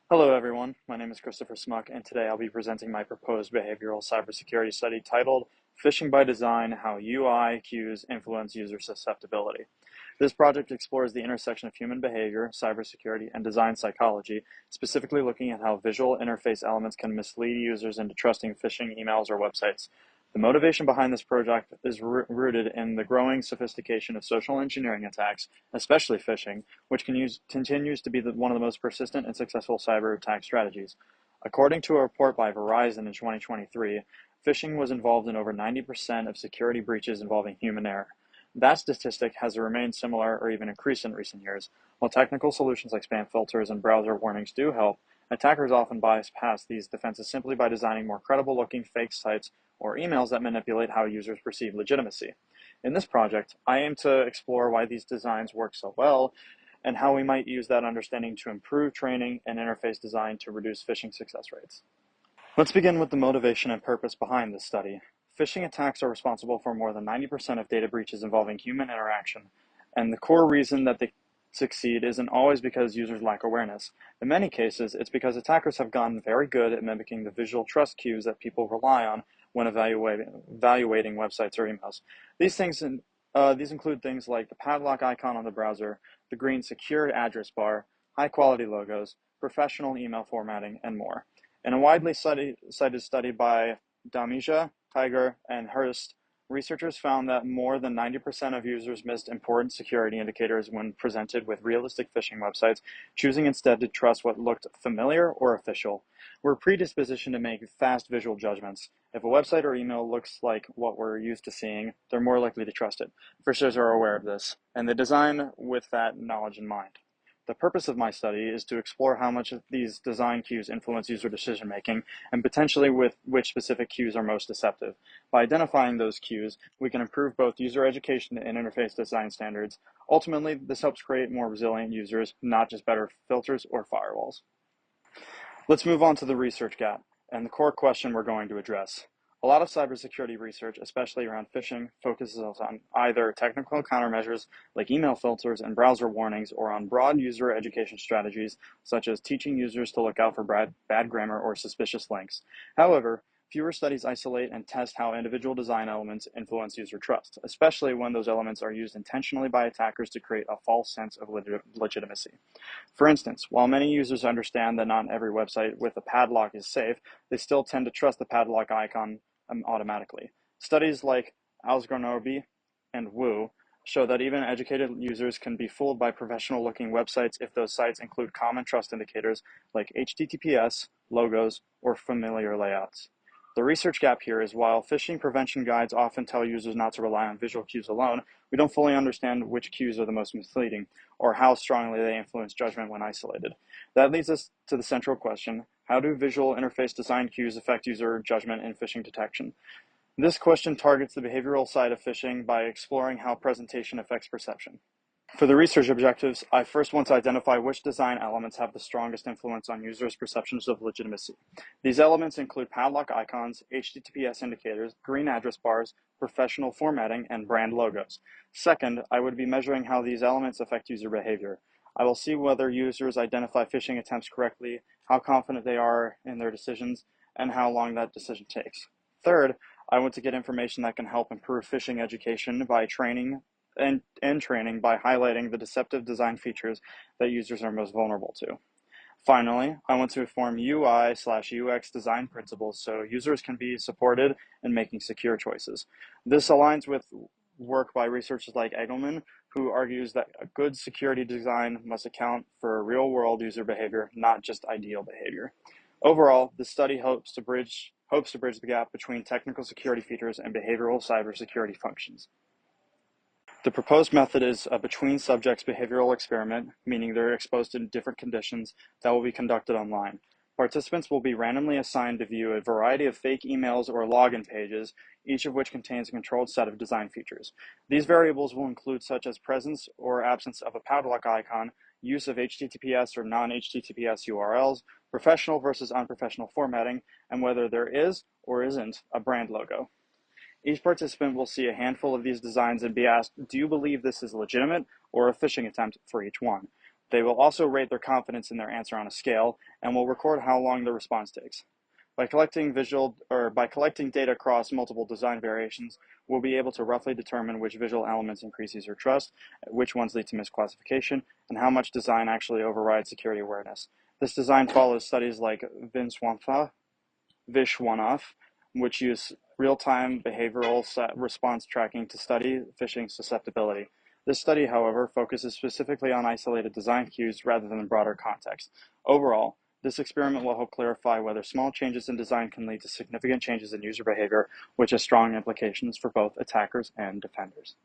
Hello everyone, my name is Christopher Smuck, and today I'll be presenting my proposed behavioral cybersecurity study titled Phishing by Design: How UI Cues Influence User Susceptibility. This project explores the intersection of human behavior, cybersecurity, and design psychology, specifically looking at how visual interface elements can mislead users into trusting phishing emails or websites. The motivation behind this project is rooted in the growing sophistication of social engineering attacks, especially phishing, which continues to be one of the most persistent and successful cyber attack strategies. According to a report by Verizon in 2023, phishing was involved in over 90% of security breaches involving human error. That statistic has remained similar or even increased in recent years. While technical solutions like spam filters and browser warnings do help, attackers often bypass these defenses simply by designing more credible-looking fake sites or emails that manipulate how users perceive legitimacy. In this project, I aim to explore why these designs work so well and how we might use that understanding to improve training and interface design to reduce phishing success rates. Let's begin with the motivation and purpose behind this study. Phishing attacks are responsible for more than 90% of data breaches involving human interaction, and the core reason that they succeed isn't always because users lack awareness. In many cases, it's because attackers have gotten very good at mimicking the visual trust cues that people rely on when evaluating websites or emails. These include things like the padlock icon on the browser, the green secure address bar, high-quality logos, professional email formatting, and more. In a widely cited study by Damija, Tiger, and Hurst, researchers found that more than 90% of users missed important security indicators when presented with realistic phishing websites, choosing instead to trust what looked familiar or official. We're predisposed to make fast visual judgments. If a website or email looks like what we're used to seeing, they're more likely to trust it. Phishers are aware of this, and they design with that knowledge in mind. The purpose of my study is to explore how much of these design cues influence user decision-making and potentially with which specific cues are most deceptive. By identifying those cues, we can improve both user education and interface design standards. Ultimately, this helps create more resilient users, not just better filters or firewalls. Let's move on to the research gap and the core question we're going to address. A lot of cybersecurity research, especially around phishing, focuses on either technical countermeasures like email filters and browser warnings, or on broad user education strategies such as teaching users to look out for bad grammar or suspicious links. However, fewer studies isolate and test how individual design elements influence user trust, especially when those elements are used intentionally by attackers to create a false sense of legitimacy. For instance, while many users understand that not every website with a padlock is safe, they still tend to trust the padlock icon automatically. Studies like Alsgarnorby and Wu show that even educated users can be fooled by professional-looking websites if those sites include common trust indicators like HTTPS, logos, or familiar layouts. The research gap here is while phishing prevention guides often tell users not to rely on visual cues alone, we don't fully understand which cues are the most misleading or how strongly they influence judgment when isolated. That leads us to the central question: how do visual interface design cues affect user judgment in phishing detection? This question targets the behavioral side of phishing by exploring how presentation affects perception. For the research objectives, I first want to identify which design elements have the strongest influence on users' perceptions of legitimacy. These elements include padlock icons, HTTPS indicators, green address bars, professional formatting, and brand logos. Second, I would be measuring how these elements affect user behavior. I will see whether users identify phishing attempts correctly, how confident they are in their decisions, and how long that decision takes. Third, I want to get information that can help improve phishing education by training by highlighting the deceptive design features that users are most vulnerable to. Finally, I want to inform UI/UX design principles so users can be supported in making secure choices. This aligns with work by researchers like Egelman, who argues that a good security design must account for real-world user behavior, not just ideal behavior. Overall, this study hopes to bridge the gap between technical security features and behavioral cybersecurity functions. The proposed method is a between subjects behavioral experiment, meaning they're exposed to different conditions that will be conducted online. Participants will be randomly assigned to view a variety of fake emails or login pages, each of which contains a controlled set of design features. These variables will include such as presence or absence of a padlock icon, use of HTTPS or non-HTTPS URLs, professional versus unprofessional formatting, and whether there is or isn't a brand logo. Each participant will see a handful of these designs and be asked, do you believe this is legitimate or a phishing attempt for each one? They will also rate their confidence in their answer on a scale and will record how long the response takes. By collecting data across multiple design variations, we'll be able to roughly determine which visual elements increase user trust, which ones lead to misclassification, and how much design actually overrides security awareness. This design follows studies like Vishwanath, which use real-time behavioral response tracking to study phishing susceptibility. This study, however, focuses specifically on isolated design cues rather than broader context. Overall, this experiment will help clarify whether small changes in design can lead to significant changes in user behavior, which has strong implications for both attackers and defenders.